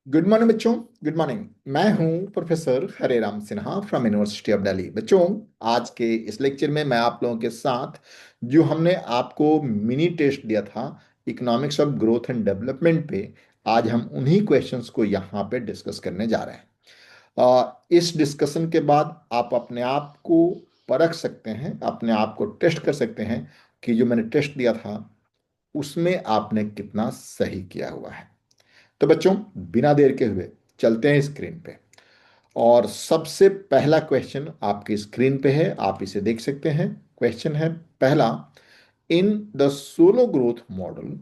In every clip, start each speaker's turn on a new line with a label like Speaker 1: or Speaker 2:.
Speaker 1: Good morning बच्चों। Good morning. मैं हूं professor Hareram Sinha from university of Delhi. बच्चों, आज के इस लेक्चर में मैं आप लोगों के साथ जो हमने आपको मिनी टेस्ट दिया था economics of growth and development पे, आज हम उन्हीं क्वेश्चंस को यहाँ पे डिस्कस करने जा रहे हैं। इस डिस्कशन के बाद आप अपने आप को परख सकते हैं, अपने आप को टेस्ट कर सकते हैं कि जो मैंने टेस्ट दिया था उसमें आपने कितना सही किया हुआ है। तो बच्चों, बिना देर के हुए चलते हैं स्क्रीन पे। और सबसे पहला क्वेश्चन आपकी स्क्रीन पे है, आप इसे देख सकते हैं। क्वेश्चन है पहला, in the solo growth model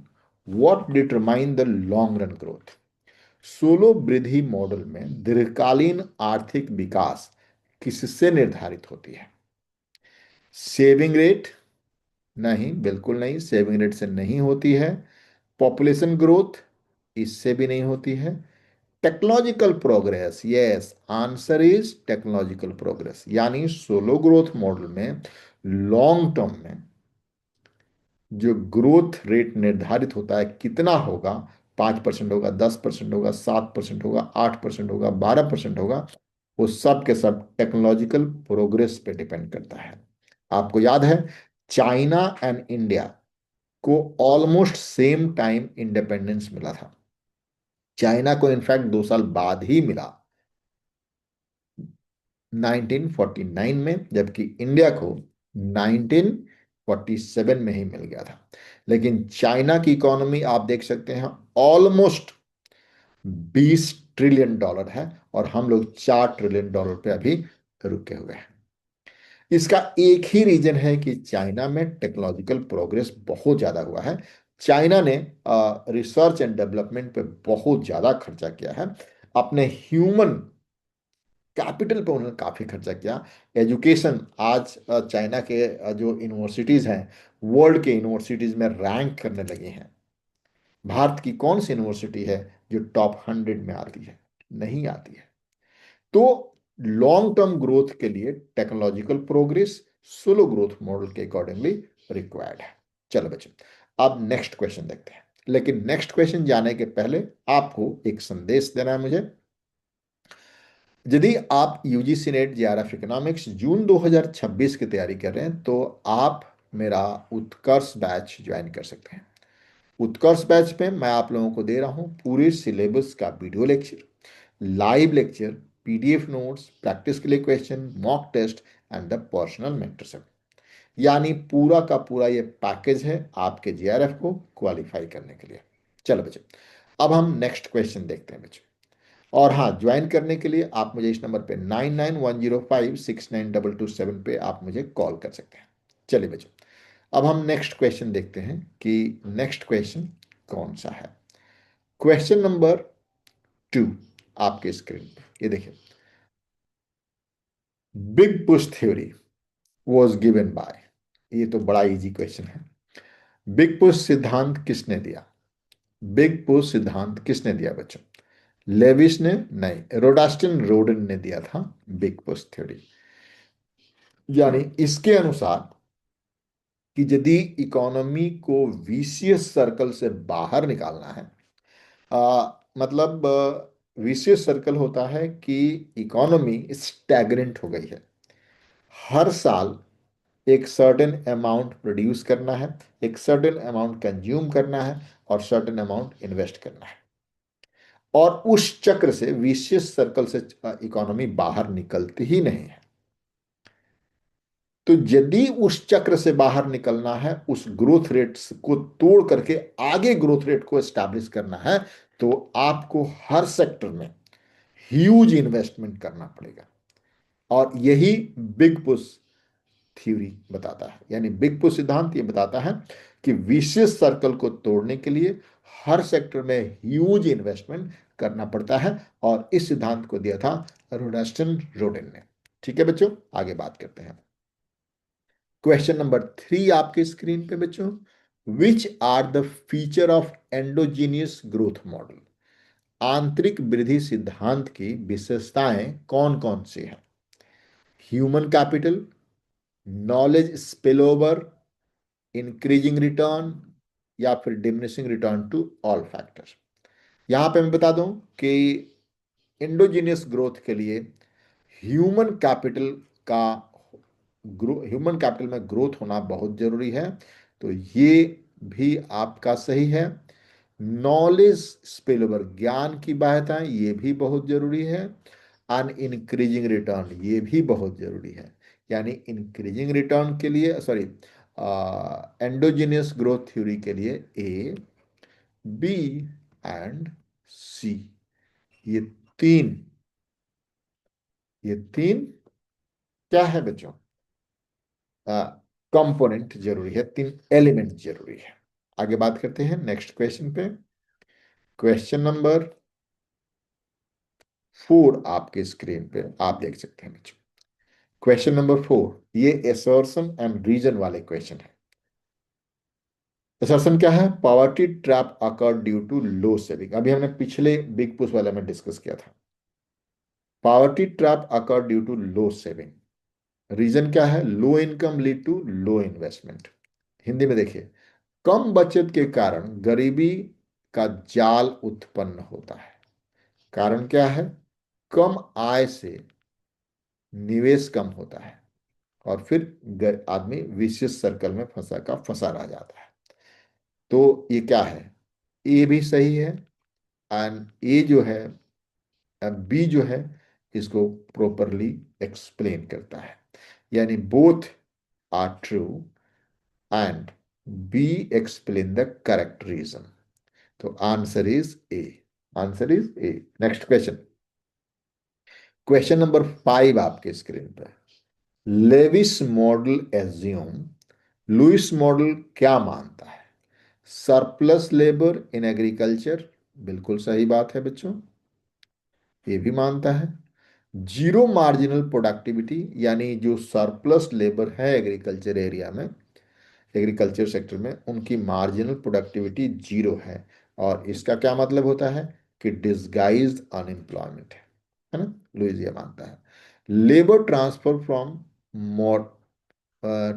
Speaker 1: what determine the long run growth. Solo वृद्धि मॉडल में दीर्घकालीन आर्थिक विकास किससे निर्धारित होती है? Saving rate? नहीं, बिल्कुल नहीं, सेविंग रेट से नहीं होती है। Population growth? इससे भी नहीं होती है। Technological progress? Yes, answer is technological progress. यानी सोलो ग्रोथ मॉडल में लॉन्ग टर्म में जो ग्रोथ रेट निर्धारित होता है कितना होगा, 5% होगा, 10% होगा, 7% होगा, 8% होगा, 12% होगा, वो सब के सब टेक्नोलॉजिकल प्रोग्रेस पे डिपेंड करता है। आपको याद है, चाइना एंड इंडिया को ऑलमोस्ट सेम टाइम इंडिपेंडेंस मिला था। चाइना को इनफैक्ट 2 साल बाद ही मिला, 1949 में, जबकि इंडिया को 1947 में ही मिल गया था। लेकिन चाइना की इकोनॉमी आप देख सकते हैं ऑलमोस्ट 20 ट्रिलियन डॉलर है, और हम लोग 4 ट्रिलियन डॉलर पे अभी रुके हुए हैं। इसका एक ही रीजन है कि चाइना में टेक्नोलॉजिकल प्रोग्रेस बहुत ज्यादा हुआ है। चाइना ने रिसर्च एंड डेवलपमेंट पे बहुत ज्यादा खर्चा किया है। अपने ह्यूमन कैपिटल पे उन्होंने काफी खर्चा किया। एजुकेशन आज चाइना के जो यूनिवर्सिटीज हैं, वर्ल्ड के यूनिवर्सिटीज में रैंक करने लगी हैं। भारत की कौन सी यूनिवर्सिटी है जो टॉप 100 में आती है? नहीं आती है। तो लॉन्ग टर्म ग्रोथ के लिए technological progress solo growth model के अकॉर्डिंगली रिक्वायर्ड है। चलो बच्चों, अब नेक्स्ट क्वेश्चन देखते हैं। लेकिन नेक्स्ट क्वेश्चन जाने के पहले आपको एक संदेश देना है मुझे। यदि आप यूजीसी नेट जेआरएफ इकोनॉमिक्स जून 2026 की तैयारी कर रहे हैं तो आप मेरा उत्कर्ष बैच ज्वाइन कर सकते हैं। उत्कर्ष बैच में मैं आप लोगों को दे रहा हूं पूरे सिलेबस का video lecture, live lecture, PDF notes, practice के लिए question, mock test and the personal mentorship. यानी पूरा का पूरा ये पैकेज है आपके जेआरएफ को क्वालिफाई करने के लिए। चलो बच्चों, अब हम नेक्स्ट क्वेश्चन देखते हैं बच्चों। और हाँ, ज्वाइन करने के लिए आप मुझे इस नंबर पे 9910569227 पे आप मुझे कॉल कर सकते हैं। चलिए बच्चों, अब हम नेक्स्ट क्वेश्चन देखते हैं कि नेक्स्ट क्वेश्चन कौन सा है। क्वेश्चन नंबर 2 आपके स्क्रीन पे ये देखिए। Big push theory was given by, ये तो बड़ा इजी क्वेश्चन है। बिग पुश सिद्धांत किसने दिया? बिग पुश सिद्धांत किसने दिया बच्चों? लेविस ने? नहीं, रोडास्टिन रोडन ने दिया था बिग पुश थ्योरी। यानी इसके अनुसार कि यदि इकोनॉमी को विशियस सर्कल से बाहर निकालना है, मतलब विशियस सर्कल होता है कि इकोनॉमी स्टैग्नेंट हो गई है, हर साल एक सर्टेन अमाउंट प्रोड्यूस करना है, एक सर्टेन अमाउंट कंज्यूम करना है, और सर्टेन अमाउंट इन्वेस्ट करना है, और उस चक्र से विशियस सर्कल से इकोनॉमी बाहर निकलती ही नहीं है। तो यदि उस चक्र से बाहर निकलना है, उस ग्रोथ रेट को तोड़ करके आगे ग्रोथ रेट को एस्टैब्लिश करना है, तो आपको हर सेक्टर में ह्यूज इन्वेस्टमेंट करना पड़ेगा। और यही बिग पुश थ्योरी बताता है। यानी बिग पुश सिद्धांत ये बताता है कि विशेष सर्कल को तोड़ने के लिए हर सेक्टर में ह्यूज इन्वेस्टमेंट करना पड़ता है, और इस सिद्धांत को दिया था रोडास्टन रोडेन ने। ठीक है बच्चों, आगे बात करते हैं। क्वेश्चन नंबर 3 आपके स्क्रीन पे बच्चों। Which are the feature of endogenous growth model? आंतरिक वृद्धि सिद्धांत की विशेषताएं कौन कौन सी हैं? Human capital, knowledge spillover, increasing return, या फिर diminishing return to all factors. यहां पे मैं बता दूं कि इंडोजीनियस ग्रोथ के लिए ह्यूमन कैपिटल का ह्यूमन कैपिटल में ग्रोथ होना बहुत जरूरी है। तो ये भी आपका सही है। नॉलेज स्पिलओवर, ज्ञान की बाध्यताएं, ये भी बहुत जरूरी है। अन इंक्रीजिंग रिटर्न, ये भी बहुत जरूरी है। यानी इंक्रीजिंग रिटर्न के लिए, सॉरी, एंडोजिनियस ग्रोथ थ्योरी के लिए ए, बी एंड सी, ये तीन ये तीन क्या है बच्चों, कंपोनेंट जरूरी है, तीन एलिमेंट जरूरी है। आगे बात करते हैं नेक्स्ट क्वेश्चन पे। क्वेश्चन नंबर 4 आपके स्क्रीन पे आप देख सकते हैं बच्चों। क्वेश्चन नंबर 4, ये असर्शन एंड रीजन वाले क्वेश्चन है। असर्शन क्या है? Poverty trap occur due to low saving, अभी हमने पिछले बिग पुश वाले में डिस्कस किया था। Poverty trap occur due to low saving. Reason क्या है? Low income lead to low investment. Hindi में देखिए, कम बचत के कारण गरीबी का जाल उत्पन्न होता है। कारण क्या है? कम आय से निवेश कम होता है और फिर आदमी विशेष सर्कल में फंसा का फंसा रह जाता है। तो ये क्या है? ए भी सही है, एंड ए जो है, बी जो है, इसको प्रॉपरली एक्सप्लेन करता है। यानी both are true and B explain the correct reason. तो answer is A. Answer is A. Next question, question number 5 आपके स्क्रीन पर। Lewis model assume, Lewis model क्या मानता है? सरप्लस लेबर इन एग्रीकल्चर, बिल्कुल सही बात है बच्चों, ये भी मानता है। जीरो मार्जिनल प्रोडक्टिविटी, यानी जो सरप्लस लेबर है एग्रीकल्चर एरिया में, एग्रीकल्चर सेक्टर में, उनकी मार्जिनल प्रोडक्टिविटी जीरो है। और इसका क्या मतलब होता है? कि डिसगाइज्ड अनएम्प्लॉयमेंट है ना। लुइस ये मानता है। Labour transfer from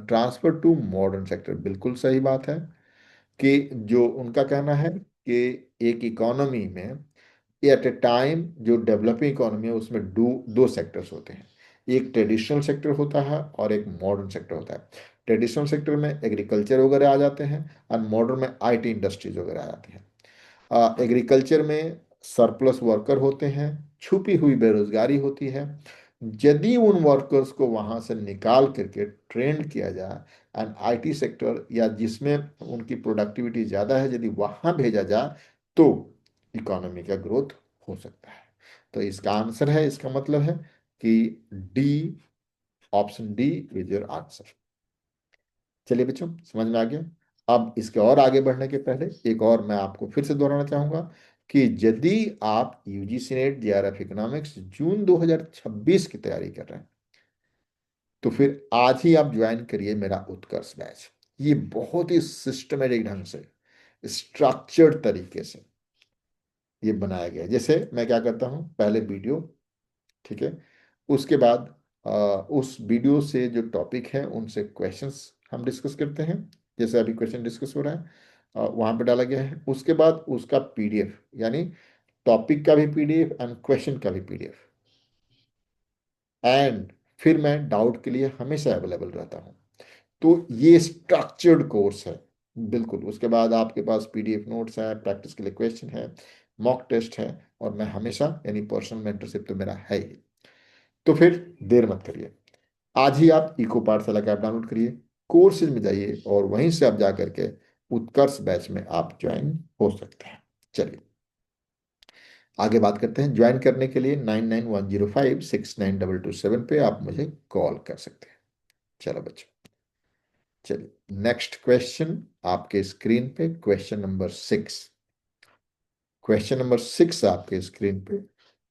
Speaker 1: transfer to modern sector, बिल्कुल सही बात है। कि जो उनका कहना है कि एक इकोनॉमी में एट ए टाइम, जो डेवलपिंग इकोनॉमी है उसमें दो सेक्टर्स होते हैं। एक ट्रेडिशनल सेक्टर होता है और एक मॉडर्न सेक्टर होता है। ट्रेडिशनल सेक्टर में एग्रीकल्चर वगैरह आ जाते हैं और मॉडर्न में आईटी इंडस्ट्रीज वगैरह आ जाती हैं। एग्रीकल्चर में सरप्लस वर्कर होते हैं, छुपी हुई बेरोजगारी होती है। यदि उन वर्कर्स को वहां से निकाल करके ट्रेंड किया जाए एंड आईटी सेक्टर या जिसमें उनकी प्रोडक्टिविटी ज़्यादा है, यदि वहां भेजा जाए, तो इकोनॉमी का ग्रोथ हो सकता है। तो इसका आंसर है, इसका मतलब है कि D, option D is your answer. चलिए बच्चों, समझ में आ गया। अब इसके और आगे बढ़ने के पहले एक और मैं आपको फिर से दोहराना चाहूंगा कि यदि आप यूजीसी नेट जेआरएफ इकोनॉमिक्स जून 2026 की तैयारी कर रहे हैं, तो फिर आज ही आप ज्वाइन करिए मेरा उत्कर्ष बैच। ये बहुत ही सिस्टमेटिक ढंग से, स्ट्रक्चर्ड तरीके से ये बनाया गया है। जैसे मैं क्या करता हूँ, पहले वीडियो, ठीक है, उसके बाद उस वीडियो से जो टॉपिक है उनसे क्वेश्चंस हम डिस्कस करते हैं। जैसे अभी क्वेश्चन डिस्कस हो रहा है, वहां पे डाला गया है। उसके बाद उसका पीडीएफ, यानी टॉपिक का भी पीडीएफ एंड क्वेश्चन का भी पीडीएफ, एंड फिर मैं डाउट के लिए हमेशा अवेलेबल रहता हूँ। तो ये स्ट्रक्चर्ड कोर्स है बिल्कुल। उसके बाद आपके पास पीडीएफ नोट्स है, प्रैक्टिस के लिए क्वेश्चन है, मॉक टेस्ट है, और मैं हमेशा, यानी पर्सनल मेंटरशिप तो मेरा है ही। तो फिर देर मत करिए, आज ही आप इको पाठशाला का ऐप डाउनलोड करिए, कोर्सेज में जाइए और वहीं से आप जा करके उत्कर्ष बैच में आप ज्वाइन हो सकते हैं। चलिए आगे बात करते हैं। ज्वाइन करने के लिए 9910569227 पे आप मुझे कॉल कर सकते हैं। चलो बच्चों, चलिए नेक्स्ट क्वेश्चन आपके स्क्रीन पे, क्वेश्चन नंबर 6। क्वेश्चन नंबर 6 आपके स्क्रीन पे।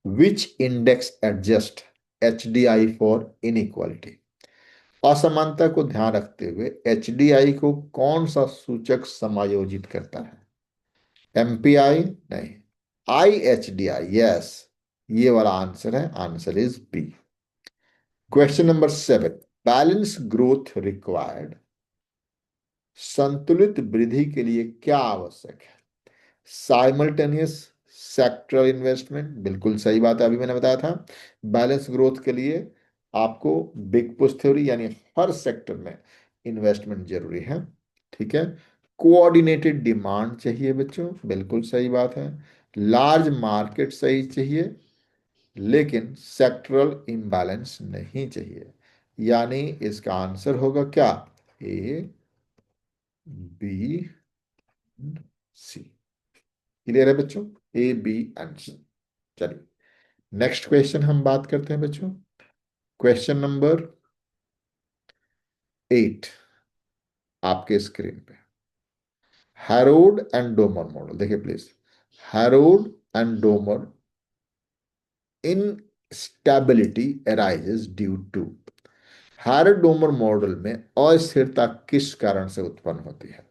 Speaker 1: Which index adjust HDI for inequality? असमानता को ध्यान रखते हुए एचडीआई को कौन सा सूचक समायोजित करता है? एमपीआई नहीं, आईएचडीआई, यस, ये वाला आंसर है। Answer is B. Question number 7, balance growth required, संतुलित वृद्धि के लिए क्या आवश्यक है? साइमल्टेनियस सेक्टरल इन्वेस्टमेंट, बिल्कुल सही बात है, अभी मैंने बताया था। बैलेंस ग्रोथ के लिए आपको बिग पुश थ्योरी यानी हर सेक्टर में इन्वेस्टमेंट जरूरी है। ठीक है। कोऑर्डिनेटेड डिमांड चाहिए बच्चों, बिल्कुल सही बात है। लार्ज मार्केट सही चाहिए, लेकिन सेक्टरल इम्बैलेंस नहीं चाहिए। यानी इसका आंसर होगा क्या? ए, बी, सी। क्लियर है बच्चों? ए, बी एंड सी। चलिए नेक्स्ट क्वेश्चन हम बात करते हैं बच्चों। क्वेश्चन नंबर 8 आपके स्क्रीन पे। हैरोड एंड डोमर मॉडल देखिए please. Harrod and Domar instability arises due to. Harrod Domar model में अस्थिरता किस कारण से उत्पन्न होती है?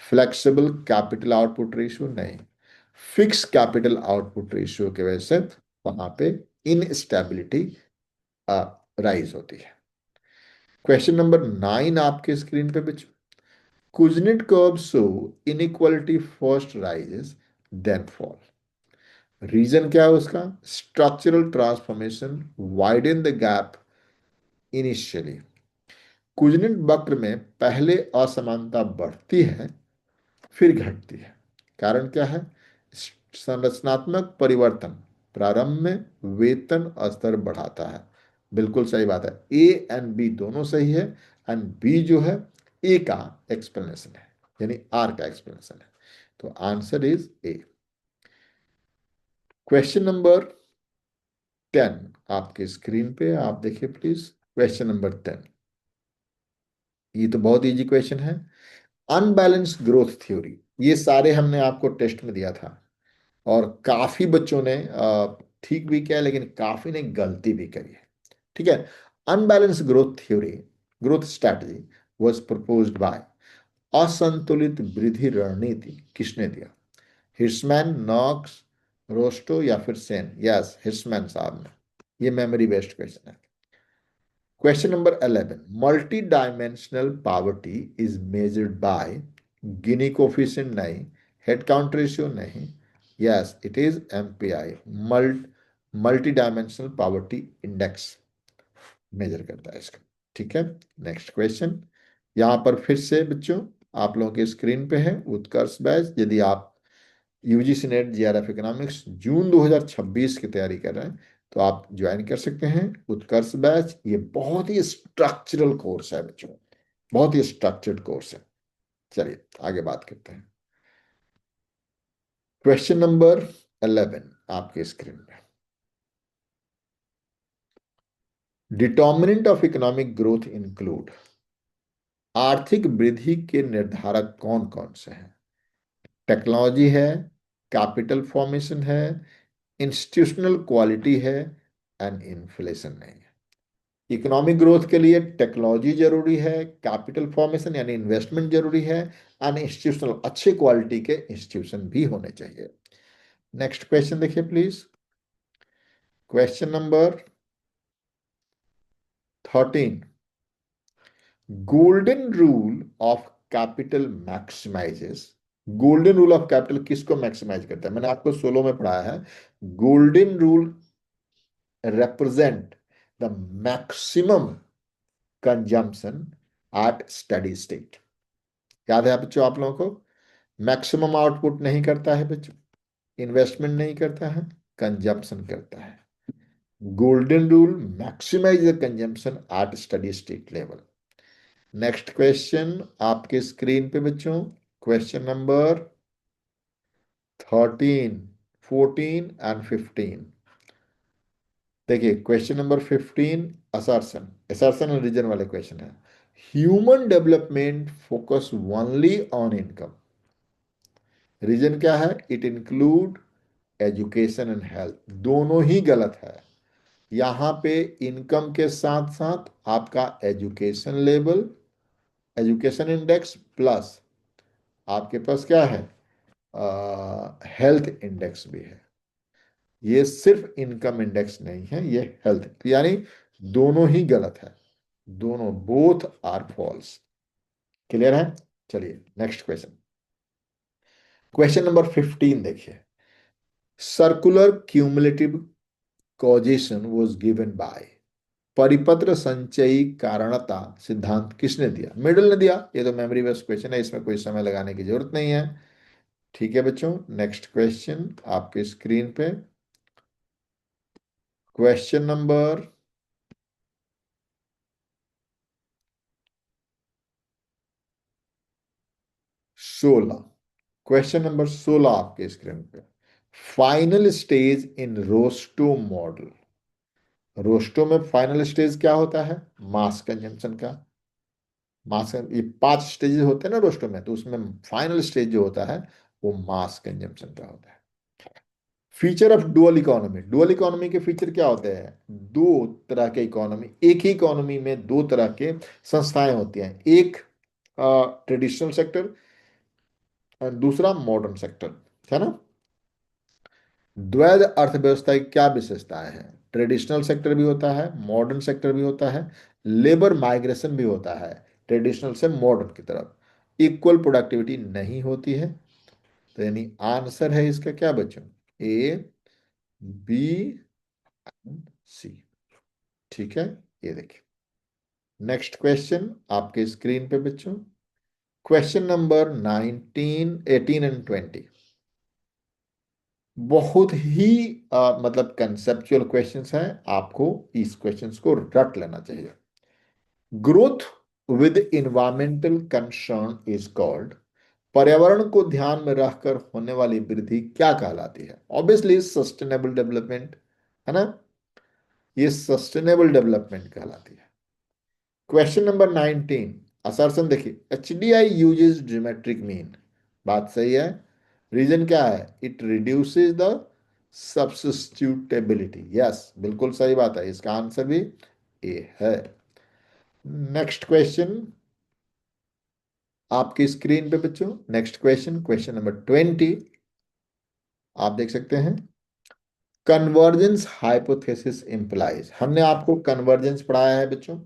Speaker 1: Flexible capital output ratio? नहीं। फिक्स कैपिटल आउटपुट रेशियो की वजह से वहां पे इनस्टेबिलिटी राइज होती है। क्वेश्चन नंबर 9 आपके स्क्रीन पे बच्चों। Kuznets curve show inequality first rises then fall. Reason क्या है उसका? Structural transformation widen the gap initially. Kuznets वक्र में पहले असमानता बढ़ती है फिर घटती है। कारण क्या है? संरचनात्मक परिवर्तन प्रारंभ में वेतन स्तर बढ़ाता है। बिल्कुल सही बात है, ए एंड बी दोनों सही है। एंड बी जो है ए का एक्सप्लेनेशन है, यानी आर का एक्सप्लेनेशन है। तो answer is A. Question number 10 आपके स्क्रीन पे आप देखिए प्लीज। क्वेश्चन नंबर 10, ये तो बहुत इजी क्वेश्चन है। अनबैलेंस्ड ग्रोथ थ्योरी, ये सारे हमने आपको टेस्ट में दिया था, और काफी बच्चों ने ठीक भी किया लेकिन काफी ने गलती भी करी है। ठीक है। Unbalance growth theory, growth strategy was proposed by. असंतुलित वृद्धि रणनीति किसने दिया? हिर्समैन, नॉक्स, रोस्टो या फिर सेन? यस, हिर्समैन साहब ने। ये मेमोरी बेस्ड क्वेश्चन है। Question number 11, multidimensional poverty is measured by. Gini coefficient? नहीं। Headcount ratio? नहीं। Yes, it is MPI, multidimensional poverty index measure करता है इसका। ठीक है। नेक्स्ट क्वेश्चन, यहां पर फिर से बच्चों आप लोगों के स्क्रीन पे है उत्कर्ष बैच। यदि आप यूजीसी नेट जीआरएफ इकोनॉमिक्स जून 2026 की तैयारी कर रहे हैं तो आप ज्वाइन कर सकते हैं उत्कर्ष बैच। ये बहुत ही स्ट्रक्चरल कोर्स है बच्चों, बहुत ही स्ट्रक्चर्ड कोर्स है। चलिए आगे बात करते हैं। क्वेश्चन नंबर 11 आपके स्क्रीन पे। Determinant of economic growth include. आर्थिक वृद्धि के निर्धारक कौन कौन से हैं? टेक्नोलॉजी है, कैपिटल फॉर्मेशन है, इंस्टीट्यूशनल क्वालिटी है, एंड इन्फ्लेशन नहीं है। इकोनॉमिक ग्रोथ के लिए टेक्नोलॉजी जरूरी है, कैपिटल फॉर्मेशन यानी इन्वेस्टमेंट जरूरी है, एंड इंस्टीट्यूशनल अच्छे क्वालिटी के इंस्टीट्यूशन भी होने चाहिए। नेक्स्ट क्वेश्चन देखिए please. Question number 13, golden rule of capital maximises. Golden rule of capital किसको मैक्सिमाइज करता है? मैंने आपको 16 में पढ़ाया है। Golden rule represent the maximum consumption at steady state। याद है बच्चों आप लोगों को? मैक्सिमम आउटपुट नहीं करता है बच्चों, इन्वेस्टमेंट नहीं करता है, कंजम्पशन करता है। Golden rule maximise the consumption at steady state level. Next question आपके स्क्रीन पे बच्चों। Question number 13, 14 and 15। देखिए क्वेश्चन नंबर 15, असर्शन, असर्शन और रीजन वाले क्वेश्चन है। Human development focus only on income. Reason क्या है? It include education and health. दोनों ही गलत है। यहां पे इनकम के साथ साथ आपका education level, education index plus आपके पास क्या है? हेल्थ इंडेक्स भी है। ये सिर्फ इनकम इंडेक्स नहीं है, ये हेल्थ, यानी दोनों ही गलत है। दोनों, बोथ आर फॉल्स। क्लियर है? चलिए नेक्स्ट क्वेश्चन। क्वेश्चन नंबर 15 देखिए। Circular cumulative causation was given by. परिपत्र संचयी कारणता सिद्धांत किसने दिया? मिडल ने दिया। ये तो मेमोरी बेस्ड क्वेश्चन है, इसमें कोई समय लगाने की जरूरत नहीं है। ठीक है बच्चों, नेक्स्ट क्वेश्चन आपके स्क्रीन पे। Question number 16। क्वेश्चन नंबर 16 आपके स्क्रीन पे। फाइनल स्टेज इन रोस्टो मॉडल। रोस्टो में फाइनल स्टेज क्या होता है? मास कंजम्पशन का। मास, ये 5 स्टेजेस होते हैं ना रोस्टो में, तो उसमें फाइनल स्टेज जो होता है वो मास कंजम्पशन का होता है। Feature of dual economy. Dual economy के फीचर क्या होते हैं? दो तरह के इकोनॉमी, एक ही इकोनॉमी में दो तरह के संस्थाएं होती हैं। एक ट्रेडिशनल सेक्टर और दूसरा मॉडर्न सेक्टर, है ना। द्वैध अर्थव्यवस्था की क्या विशेषताएं हैं? ट्रेडिशनल सेक्टर भी होता है, मॉडर्न सेक्टर भी होता है, लेबर माइग्रेशन भी होता है ट्रेडिशनल से मॉडर्न की तरफ, इक्वल प्रोडक्टिविटी नहीं होती है। तो यानी आंसर है इसका क्या बच्चों? ए, बी, सी। ठीक है, ये देखिए। नेक्स्ट क्वेश्चन आपके स्क्रीन पे बच्चों। Question number 19, 18 and 20। बहुत ही मतलब कंसेप्चुअल क्वेश्चंस हैं, आपको इस क्वेश्चंस को रट लेना चाहिए। Growth with environmental concern is called. पर्यावरण को ध्यान में रखकर होने वाली वृद्धि क्या कहलाती है? ऑब्वियसली सस्टेनेबल डेवलपमेंट, है ना। ये सस्टेनेबल डेवलपमेंट कहलाती है। क्वेश्चन नंबर 19, असर्शन देखिए। HDI uses geometric mean. बात सही है। रीजन क्या है? It reduces the substitutability. Yes, बिल्कुल सही बात है, इसका आंसर भी ए है। नेक्स्ट क्वेश्चन आपकी स्क्रीन पे बच्चों। Next question, question number 20। आप देख सकते हैं। Convergence hypothesis implies. हमने आपको कन्वर्जेंस पढ़ाया है बच्चों,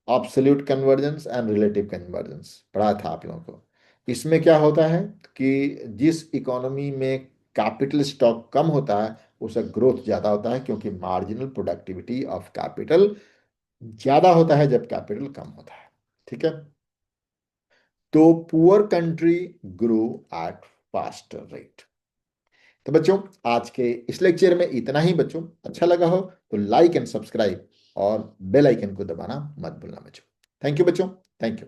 Speaker 1: absolute convergence and relative convergence पढ़ा था आप लोगों को। इसमें क्या होता है कि जिस इकोनॉमी में कैपिटल स्टॉक कम होता है उसका ग्रोथ ज्यादा होता है, क्योंकि मार्जिनल प्रोडक्टिविटी ऑफ कैपिटल ज्यादा होता है जब कैपिटल कम होता है। ठीक है, तो poor country grow at faster rate. तो बच्चों, आज के इस लेक्चर में इतना ही। बच्चों अच्छा लगा हो तो लाइक एंड सब्सक्राइब और बेल आइकन को दबाना मत भूलना बच्चों। थैंक यू बच्चों, थैंक यू।